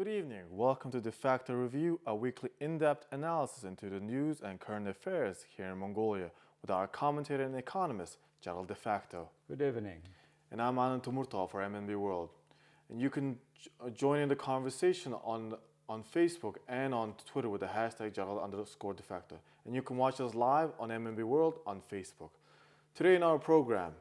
Good evening. Welcome to Defacto Review, a weekly in-depth analysis into the news and current affairs here in Mongolia with our commentator and economist, Jargal Defacto. Good evening. And I'm Anand Tumurtov for MNB World. And you can join in the conversation on Facebook and on Twitter with the hashtag Jargal_Defacto. And you can watch us live on MNB World on Facebook. Today in our program,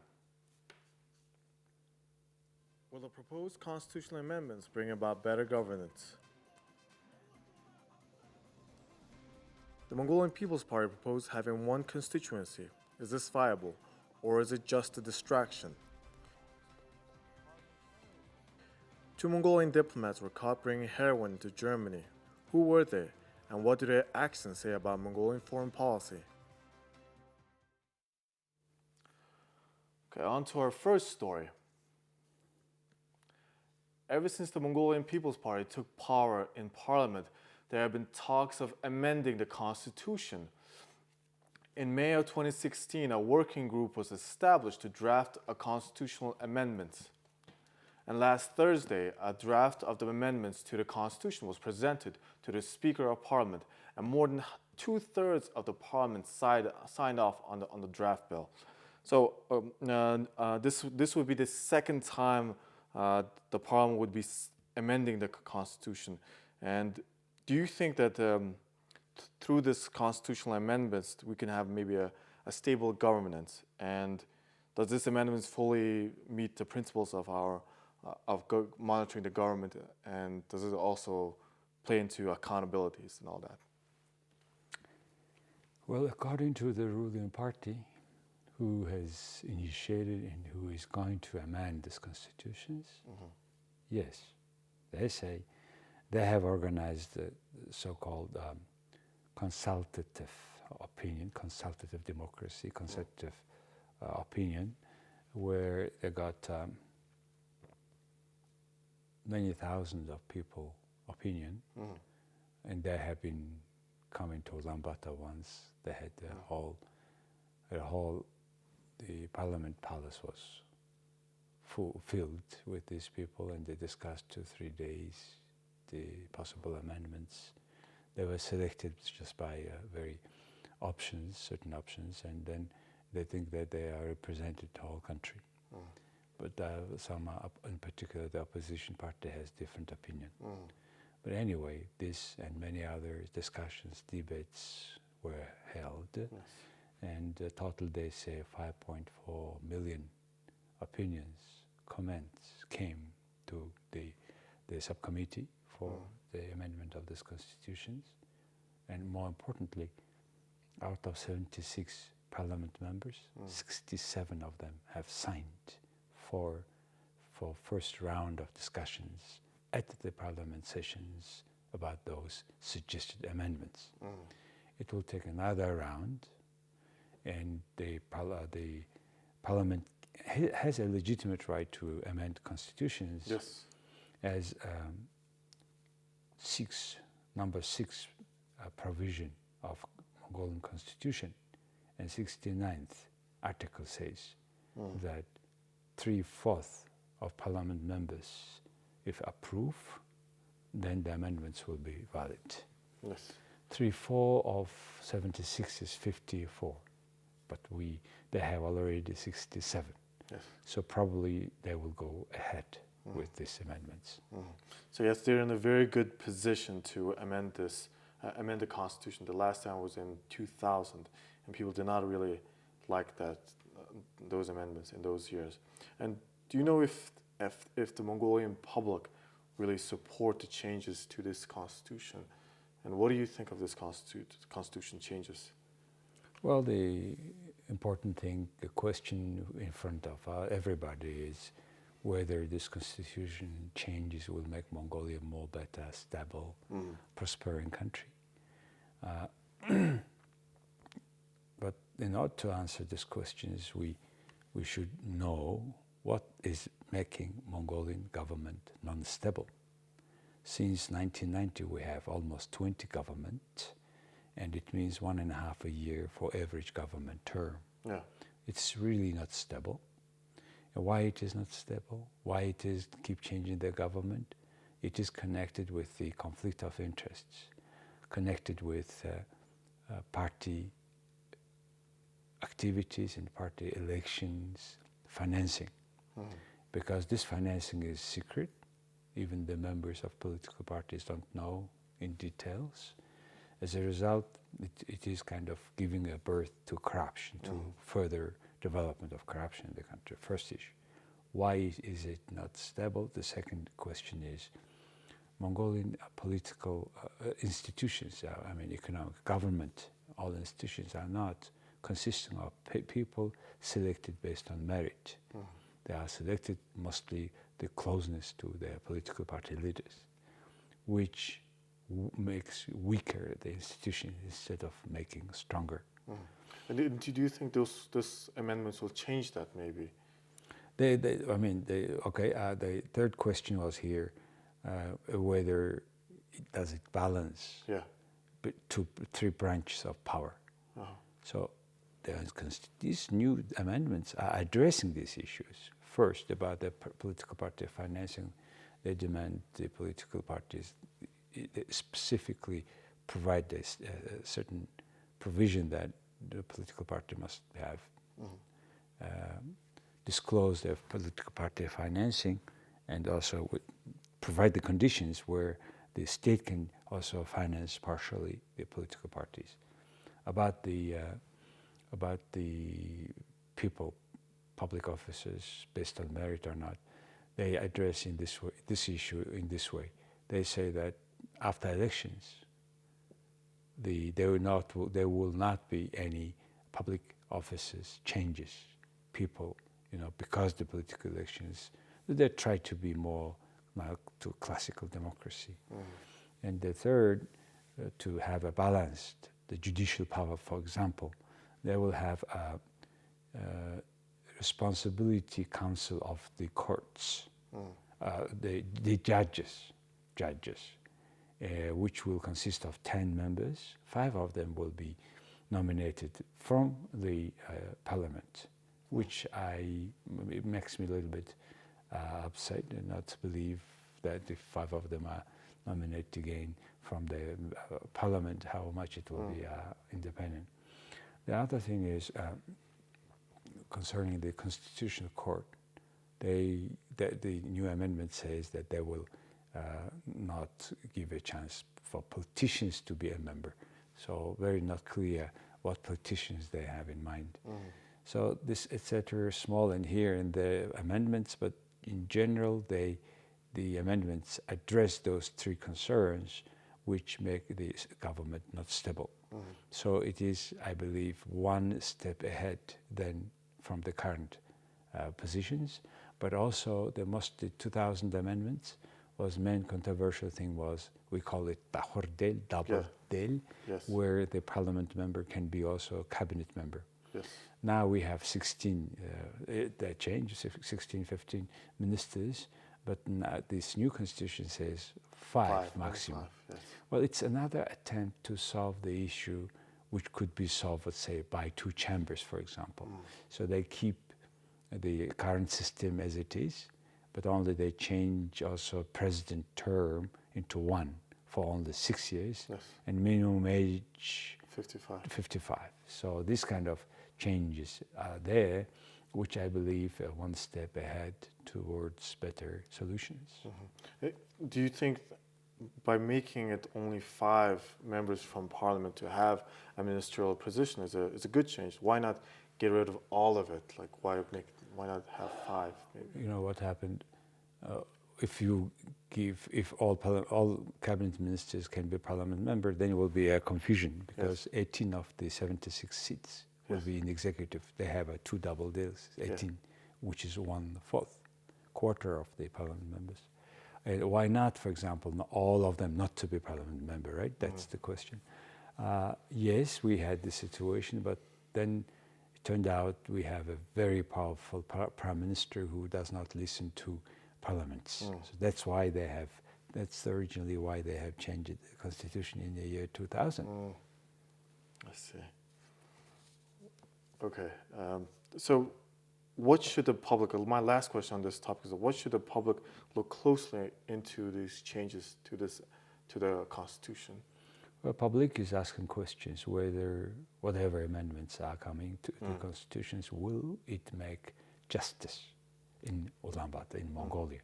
will the proposed constitutional amendments bring about better governance? The Mongolian People's Party proposed having one constituency. Is this viable, or is it just a distraction? Two Mongolian diplomats were caught bringing heroin into Germany. Who were they, and what do their actions say about Mongolian foreign policy? Okay, on to our first story. Ever since the Mongolian People's Party took power in parliament, there have been talks of amending the constitution. In May of 2016, a working group was established to draft a constitutional amendment. And last Thursday, a draft of the amendments to the constitution was presented to the Speaker of Parliament, and more than 2/3 of the parliament signed off on the draft bill. So this would be the second time the parliament would be amending the constitution. And do you think that through this constitutional amendments we can have maybe a stable governance? And does this amendment fully meet the principles of monitoring the government? And does it also play into accountabilities and all that? Well, according to the ruling party, who has initiated and who is going to amend these constitutions, yes, they say they have organized the so-called consultative opinion, consultative democracy, consultative opinion, where they got many thousands of people opinion, and they have been coming to Ulaanbaatar once. They had the parliament palace was filled with these people, and they discussed 2-3 days the possible amendments. They were selected just by certain options, and then they think that they are represented the whole country. But some, in particular, the opposition party has different opinion. But anyway, this and many other discussions, debates were held. Yes. And total, they say 5.4 million opinions, comments came to the subcommittee for the amendment of these constitutions. And more importantly, out of 76 parliament members, 67 of them have signed for first round of discussions at the parliament sessions about those suggested amendments. It will take another round, and the parliament has a legitimate right to amend constitutions. Yes. As number 6 provision of Mongolian constitution, and 69th article says that 3/4 of parliament members, if approve, then the amendments will be valid. Yes. 3/4 of 76 is 54, but they have already 67. Yes. So probably they will go ahead with these amendments. So yes, they're in a very good position to amend the constitution. The last time was in 2000, and people did not really like those amendments in those years. And do you know if the Mongolian public really support the changes to this constitution? And what do you think of this constitution changes? Well, the important thing, the question in front of everybody is whether this constitution changes will make Mongolia more better, stable, prospering country. But in order to answer these questions, we should know what is making Mongolian government non-stable. Since 1990, we have almost 20 governments, and it means 1.5 a year for average government term. Yeah. It's really not stable. And why it is not stable? Why it is keep changing the government? it is connected with the conflict of interests, connected with party activities and party elections, financing. Because this financing is secret. Even the members of political parties don't know in details. As a result, it is kind of giving a birth to corruption, to further development of corruption in the country. First issue. Why is it not stable? The second question is, Mongolian political institutions, economic government, all institutions are not consisting of people selected based on merit. They are selected mostly the closeness to their political party leaders, which makes weaker the institution instead of making stronger. And do you think those amendments will change that maybe? The third question was here, whether does it balance three branches of power. So these new amendments are addressing these issues. First, about the political party financing, they demand the political parties specifically provide this certain provision that the political party must have disclose their political party financing, and also provide the conditions where the state can also finance partially the political parties. About the people, public officers based on merit or not, they address this issue in this way. They say that after elections, there will not be any public offices changes. People, because the political elections, they try to be more like to classical democracy. And the third, to have a balanced, the judicial power, for example, they will have a responsibility council of the courts, the judges, which will consist of 10 members. 5 of them will be nominated from the parliament, which it makes me a little bit upset and not to believe that if 5 of them are nominated again from the parliament, how much it will be independent. The other thing is concerning the Constitutional Court. The new amendment says that they will not give a chance for politicians to be a member. So very not clear what politicians they have in mind. So this etc. small in here in the amendments, but in general the amendments address those 3 concerns which make the government not stable. So it is, I believe, one step ahead than from the current positions, but also the 2000 amendments was main controversial thing was, we call it tahordel, double del, where the parliament member can be also a cabinet member. Now we have 16, that changes, 16, 15 ministers, but now this new constitution says 5 maximum. Well, it's another attempt to solve the issue which could be solved, let's say, by 2 chambers, for example. So they keep the current system as it is, but only they change also president term into 1 for only 6 years, and minimum age 55. So this kind of changes are there, which I believe are one step ahead towards better solutions. Do you think by making it only 5 members from parliament to have a ministerial position is a good change? Why not get rid of all of it? Like why not have 5 maybe? You know what happened? If all cabinet ministers can be parliament member, then it will be a confusion, because 18 of the 76 seats will be in executive. They have 2 double deals, 18, which is 1/4, quarter of the parliament members. Why not, for example, all of them not to be parliament member, right? That's the question. Yes, we had this situation, but then it turned out we have a very powerful prime minister who does not listen to parliaments. So that's why that's originally why they have changed the constitution in the year 2000. I see. Okay. So what should the public, my last question on this topic is, what should the public look closely into these changes to the Constitution? The public is asking questions whether whatever amendments are coming to the constitutions, will it make justice in Ulaanbaatar, in Mongolia?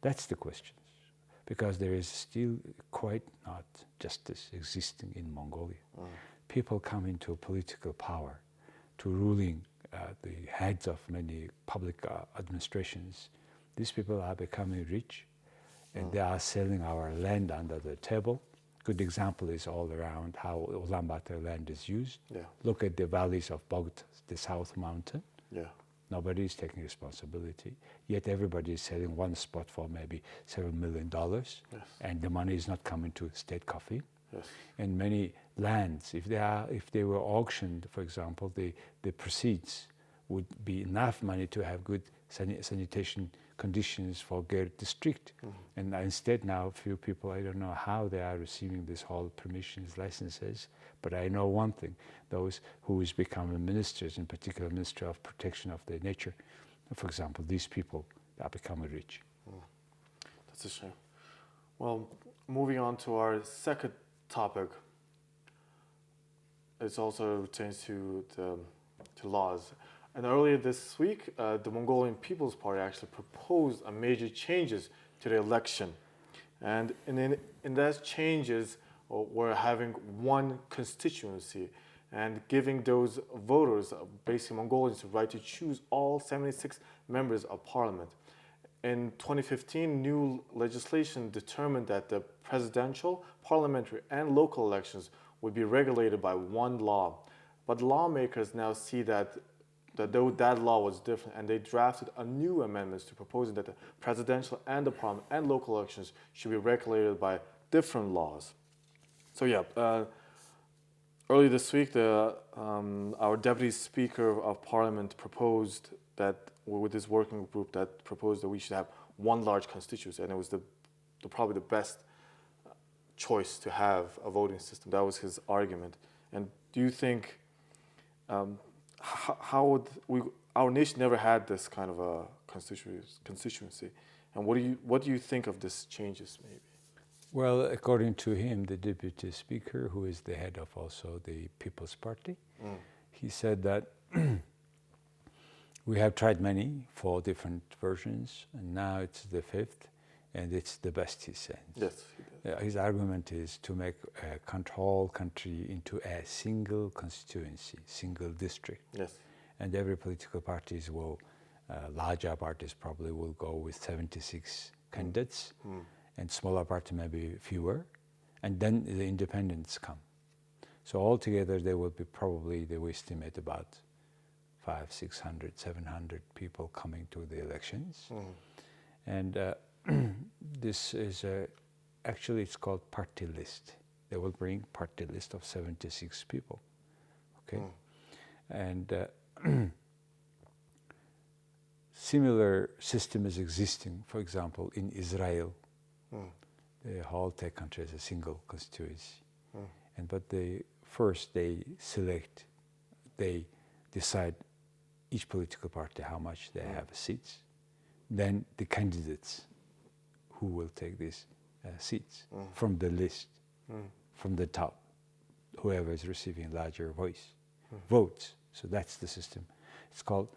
That's the question. Because there is still quite not justice existing in Mongolia. People come into political power, to ruling the heads of many public administrations. These people are becoming rich, and they are selling our land under the table. Good example is all around how Ulaanbaatar land is used. Yeah. Look at the valleys of Bogd, the South Mountain. Yeah. Nobody is taking responsibility. Yet everybody is selling one spot for maybe $7 million, Yes. and the money is not coming to state coffee. Yes. And many lands, if they were auctioned, for example, the proceeds would be enough money to have good sanitation conditions for Ger district. And instead now, few people, I don't know how they are receiving this whole permissions, licenses, but I know one thing, those who is becoming ministers, in particular Minister of Protection of the Nature, for example, these people are becoming rich. That's a shame. Well, moving on to our second topic, it also pertains to laws. And earlier this week, the Mongolian People's Party actually proposed a major changes to the election. And in those changes, we're having one constituency and giving those voters, basically Mongolians, the right to choose all 76 members of parliament. In 2015, new legislation determined that the presidential, parliamentary, and local elections would be regulated by one law. But lawmakers now see that law was different, and they drafted a new amendments to proposing that the presidential and the parliament and local elections should be regulated by different laws. So yeah, early this week, our Deputy Speaker of Parliament proposed that, with this working group, that proposed that we should have one large constituency, and it was probably the best choice to have a voting system. That was his argument. And do you think, how would our nation never had this kind of a constituency, and what do you think of these changes, maybe? Well, according to him, the Deputy Speaker, who is the head of also the People's Party, he said that we have tried many, 4 different versions, and now it's the 5th, and it's the best, he said. Yes, he did. His argument is to make a control country into a single constituency, single district. Yes. And every political parties will, larger parties probably will go with 76 candidates, and smaller party maybe fewer, and then the independents come. So altogether there will be probably, they will estimate about 500, 600, 700 people coming to the elections. And this is actually it's called party list. They will bring party list of 76 people, okay? And similar system is existing, for example, in Israel. The whole tech country is a single constituency. But first they select, they decide each political party how much they have seats. Then the candidates who will take these seats from the list, from the top, whoever is receiving larger votes. So that's the system. It's called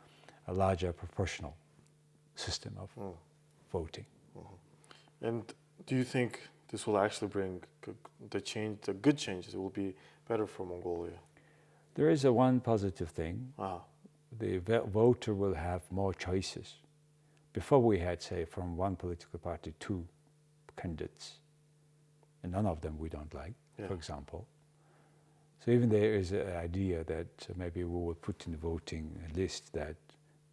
a larger proportional system of voting. And do you think this will actually bring the good changes? It will be better for Mongolia? There is one positive thing. The voter will have more choices. Before we had, say, from one political party 2 candidates, and none of them we don't like, for example. So even there is an idea that maybe we will put in the voting list that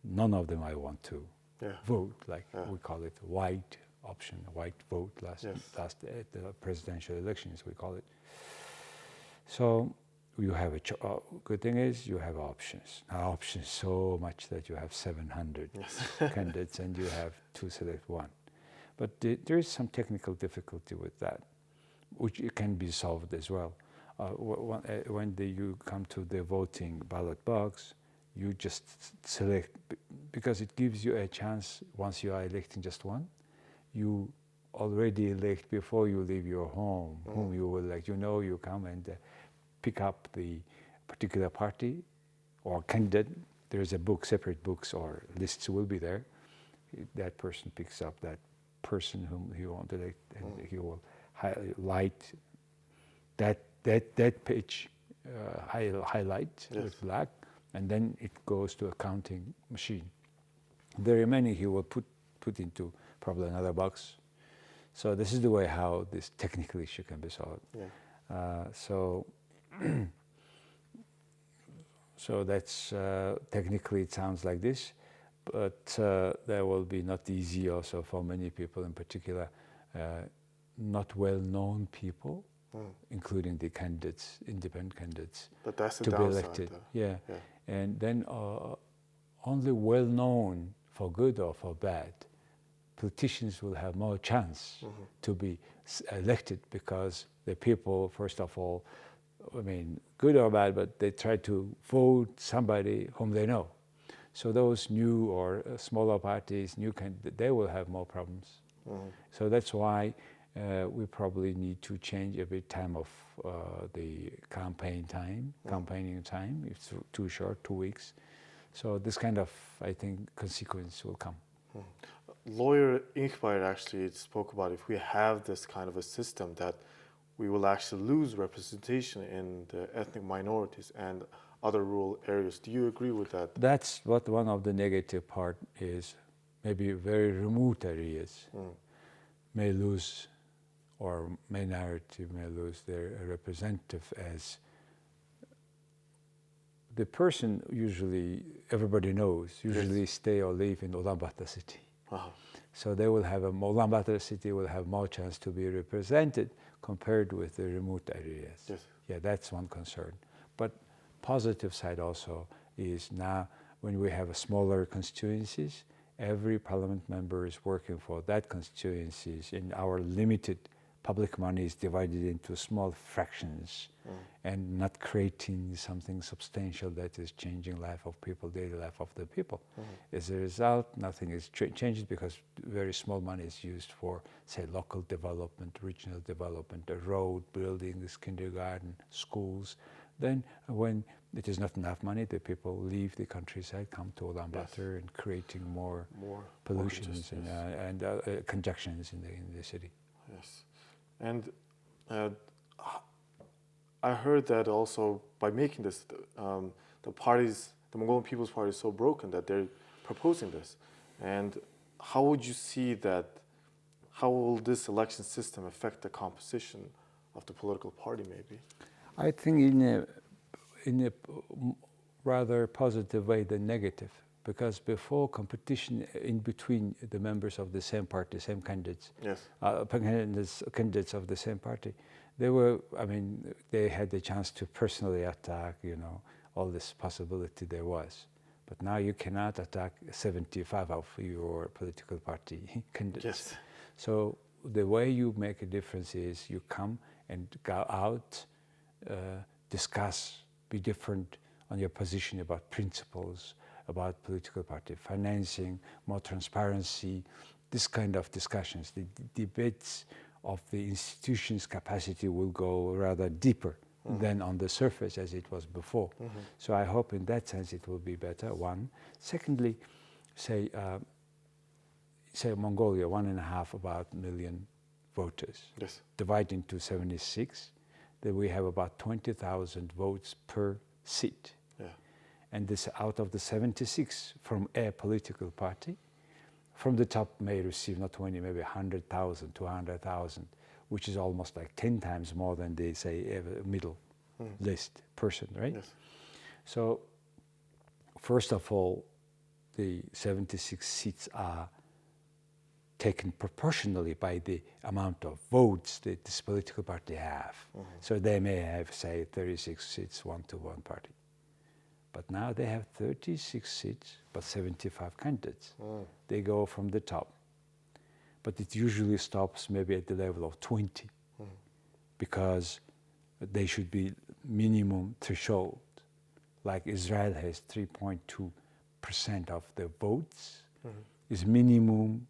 none of them I want to vote, like we call it white option, white vote last at the presidential elections, we call it. So you have good thing is you have options. Now options so much that you have 700 candidates and you have to select one. But there is some technical difficulty with that, which can be solved as well. When you come to the voting ballot box, you just select, because it gives you a chance. Once you are electing just one, you already elect before you leave your home, whom you will elect. You come and pick up the particular party or candidate. There's a book, separate books or lists will be there. That person picks up that person whom he wants to elect, and he will highlight that page, highlight with black, and then it goes to a counting machine. The remaining he will put into probably another box. So this is the way how this technical issue can be solved. Yeah. So that's technically it sounds like this, but that will be not easy also for many people, in particular not well-known people, including the candidates, independent candidates, but that's the to be downside, elected. though. Yeah. And then only well-known, for good or for bad, politicians will have more chance to be elected, because the people, first of all, I mean, good or bad, but they try to vote somebody whom they know. So those new or smaller parties, they will have more problems. So that's why we probably need to change a bit time of the campaigning time. It's too short, 2 weeks. So this kind of, I think, consequence will come. Lawyer Inkbayar actually spoke about if we have this kind of a system that we will actually lose representation in the ethnic minorities and other rural areas. Do you agree with that? That's what one of the negative part is. Maybe very remote areas may lose, or minority may lose their representative, as the person usually everybody knows, usually stay or live in Ulaanbaatar city. So they will have Ulaanbaatar city will have more chance to be represented compared with the remote areas. Yeah, that's one concern. But positive side also is now when we have smaller constituencies, every parliament member is working for that constituencies, and our limited public money is divided into small fractions and not creating something substantial that is changing life of people, daily life of the people. As a result, nothing is changed, because very small money is used for, say, local development, regional development, a road, buildings, kindergarten, schools. Then when it is not enough money, the people leave the countryside, come to Ulaanbaatar, and creating more pollutions and conjunctions in the city. Yes. And I heard that also by making this, the Mongolian People's Party is so broken that they're proposing this. And how would you see that, how will this election system affect the composition of the political party maybe? I think in a rather positive way than negative, because before competition in between the members of the same party, same candidates, candidates of the same party, they had the chance to personally attack, all this possibility there was. But now you cannot attack 75 of your political party candidates. So the way you make a difference is you come and go out, discuss, be different on your position about principles, about political party financing, more transparency, this kind of discussions. The debates of the institution's capacity will go rather deeper than on the surface as it was before. So I hope in that sense it will be better, one. Secondly, say Mongolia, 1.5 million voters. Divide into 76, then we have about 20,000 votes per seat. And this out of the 76 from a political party, from the top may receive not 20, maybe 100,000, 200,000, which is almost like 10 times more than they say a middle list person, right? So first of all, the 76 seats are taken proportionally by the amount of votes that this political party have. So they may have, say, 36 seats, 1-to-1 party. But now they have 36 seats, but 75 candidates. They go from the top. But it usually stops maybe at the level of 20, because they should be minimum threshold. like Israel has 3.2% of the votes, is minimum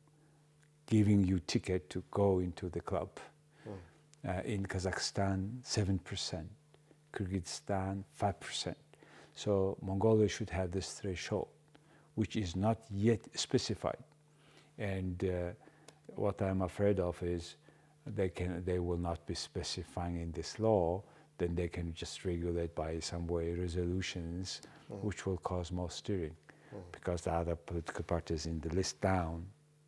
giving you ticket to go into the club. In Kazakhstan, 7%, Kyrgyzstan, 5%. So Mongolia should have this threshold, which is not yet specified. And what I'm afraid of is they will not be specifying in this law, then they can just regulate by some way resolutions, which will cause more steering. Because the other political parties in the list down,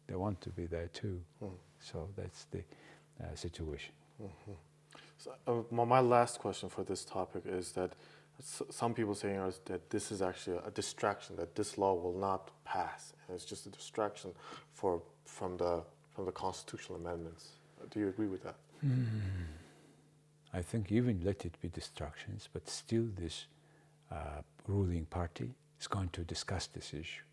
they want to be there too. So that's the situation. So, my last question for this topic is that some people saying that this is actually a distraction, that this law will not pass, and it's just a distraction from the constitutional amendments. Do you agree with that? I think even let it be distractions, but still this ruling party is going to discuss this issue,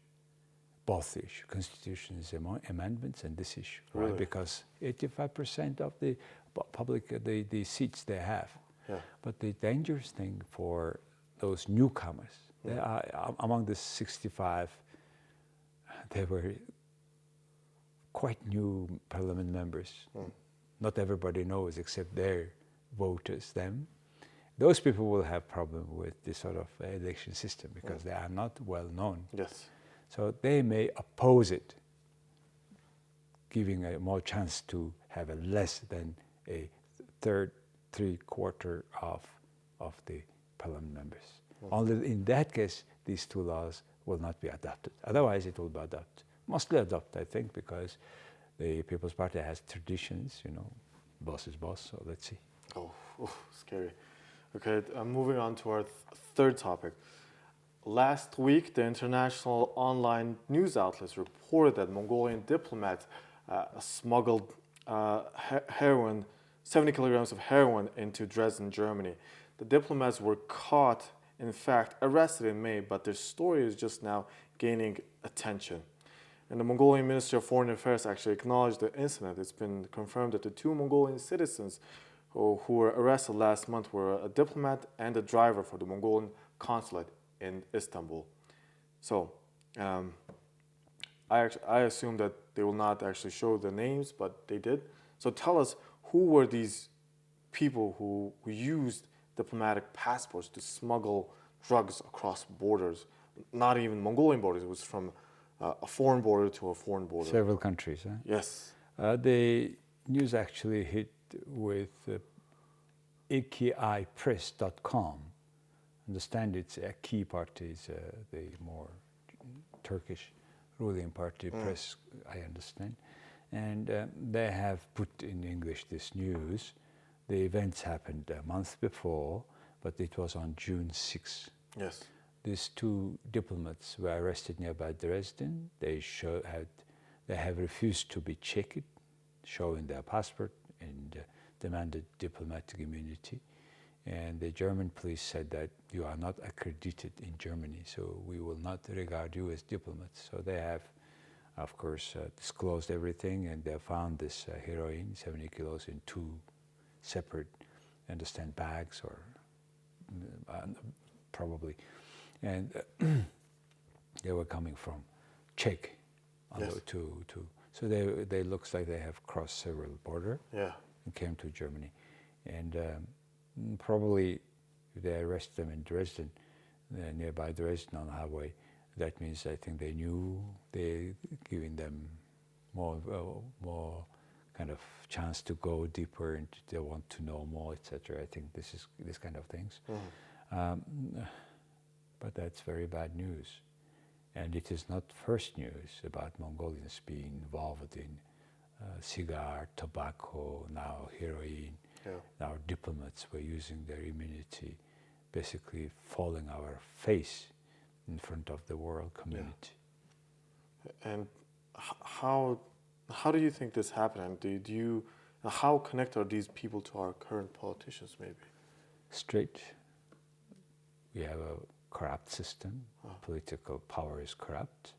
both issues, constitution's amendments and this issue, really? Right? Because 85% of the public, the seats they have. Yeah. But the dangerous thing for those newcomers, they are among the 65, they were quite new parliament members. Not everybody knows except their voters, them. Those people will have problem with this sort of election system because they are not well known. Yes. So they may oppose it, giving a more chance to have a less than a three-quarter of the parliament members. Only in that case, these two laws will not be adopted. Otherwise, it will be adopted. Mostly adopted, I think, because the People's Party has traditions, boss is boss, so let's see. Oh, scary. Okay, moving on to our third topic. Last week, the international online news outlets reported that Mongolian diplomats smuggled heroin, 70 kilograms of heroin into Dresden, Germany. The diplomats were caught, in fact, arrested in May, but their story is just now gaining attention. And the Mongolian Ministry of Foreign Affairs actually acknowledged the incident. It's been confirmed that the two Mongolian citizens who were arrested last month were a diplomat and a driver for the Mongolian consulate in Istanbul. So, I assume that they will not actually show the names, but they did. So tell us, who were these people who used diplomatic passports to smuggle drugs across borders? Not even Mongolian borders, it was from a foreign border to a foreign border. Several countries, huh? Yes. The news actually hit with ikipress.com. Understand it's a key party, is the more Turkish ruling party press, I understand. And they have put in English this news. The events happened a month before, but it was on June 6th. Yes. These two diplomats were arrested nearby Dresden. They have refused to be checked, showing their passport, and demanded diplomatic immunity. And the German police said that you are not accredited in Germany, so we will not regard you as diplomats. So they have, of course, disclosed everything, and they found this heroin, 70 kilos, in two separate, bags, or probably. And they were coming from Czech, yes. So they looks like they have crossed several borders, yeah, and came to Germany. And probably if they arrest them in Dresden, nearby Dresden on the highway, that means I think they knew they're giving them more kind of chance to go deeper, and they want to know more, etc. I think this kind of things. But that's very bad news. And it is not first news about Mongolians being involved in cigar, tobacco, now heroin. Yeah. Our diplomats were using their immunity, basically falling our face in front of the world community. Yeah. And how do you think this happened? And how connected are these people to our current politicians, maybe? Straight. We have a corrupt system. Political power is corrupt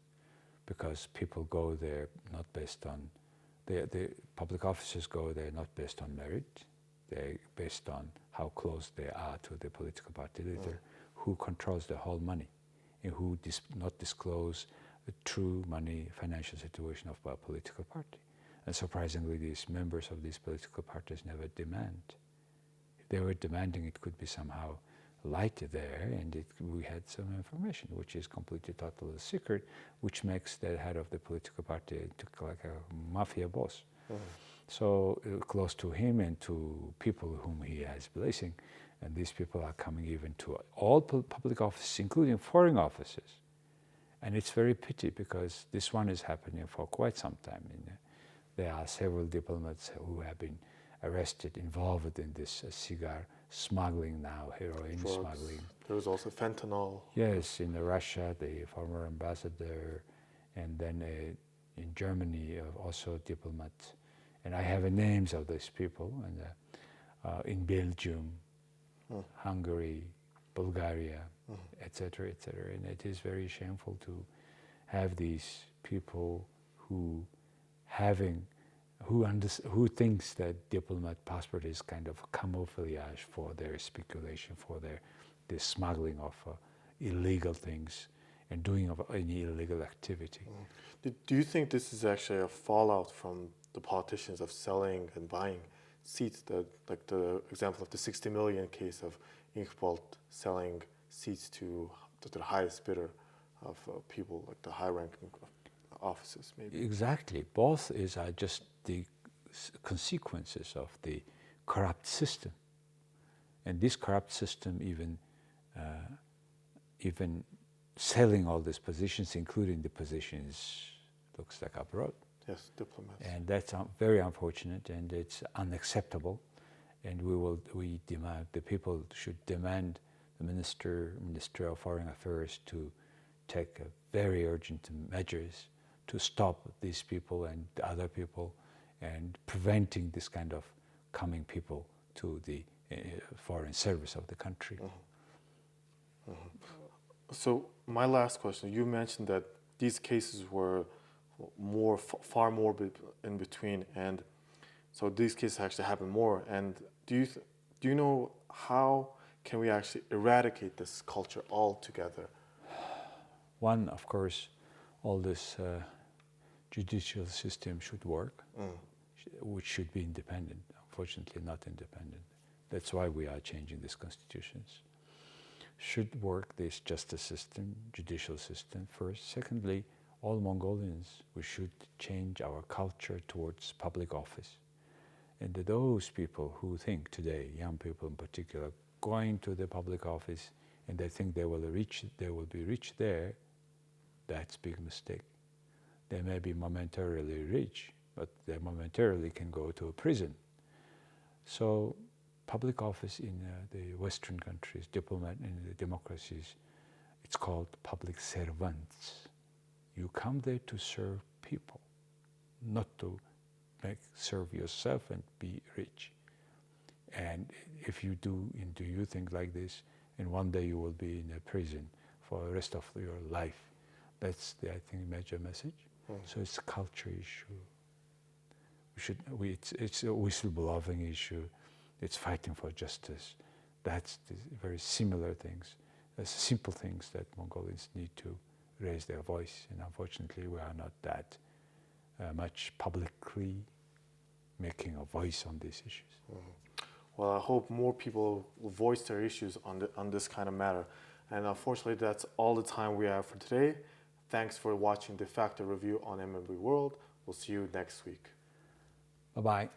because people go there not based on, the public officers go there not based on merit. They're based on how close they are to the political party leader, who controls the whole money and who not disclose the true money financial situation of a political party. And surprisingly, these members of these political parties never demand. If they were demanding, it could be somehow light there, and we had some information, which is completely totally secret, which makes the head of the political party like a mafia boss. So close to him and to people whom he has blessing, and these people are coming even to all public offices, including foreign offices. And it's very pity because this one is happening for quite some time. There are several diplomats who have been arrested, involved in this cigar smuggling now, heroin drugs. Smuggling. There was also fentanyl. Yes, in Russia, the former ambassador, and then in Germany also diplomats. And I have names of these people, and in Belgium, Hungary, Bulgaria, etc., etc. And it is very shameful to have these people who thinks that diplomat passport is kind of camouflage for their speculation, for their smuggling of illegal things and doing of any illegal activity. Do you think this is actually a fallout from the politicians of selling and buying seats, like the example of the 60 million case of Inkbolt selling seats to the highest bidder of people, like the high-ranking offices, maybe? Exactly. Both are just the consequences of the corrupt system. And this corrupt system even selling all these positions, including the positions, looks like abroad. Yes, diplomats. And that's very unfortunate, and it's unacceptable. And we demand, the people should demand the Minister of Foreign Affairs to take very urgent measures to stop these people and other people and preventing this kind of coming people to the foreign service of the country. So my last question, you mentioned that these cases were far more in between, and so these cases actually happen more. And do you know how can we actually eradicate this culture altogether? One, of course, all this judicial system should work, which should be independent. Unfortunately, not independent. That's why we are changing these constitutions. Should work this justice system, judicial system first. Secondly, all Mongolians, we should change our culture towards public office. And those people who think today, young people in particular, going to the public office and they think they will be rich there, that's a big mistake. They may be momentarily rich, but they momentarily can go to a prison. So public office in the Western countries, in the democracies, it's called public servants. You come there to serve people, not to serve yourself and be rich. And if you do you think like this, and one day you will be in a prison for the rest of your life. That's the, I think, major message. So it's a culture issue. It's a whistleblowing issue. It's fighting for justice. That's the very similar things, simple things that Mongolians need to raise their voice. And unfortunately, we are not that much publicly making a voice on these issues. Well, I hope more people will voice their issues on this kind of matter. And unfortunately, that's all the time we have for today. Thanks for watching Defacto Review on MMB World. We'll see you next week. Bye-bye.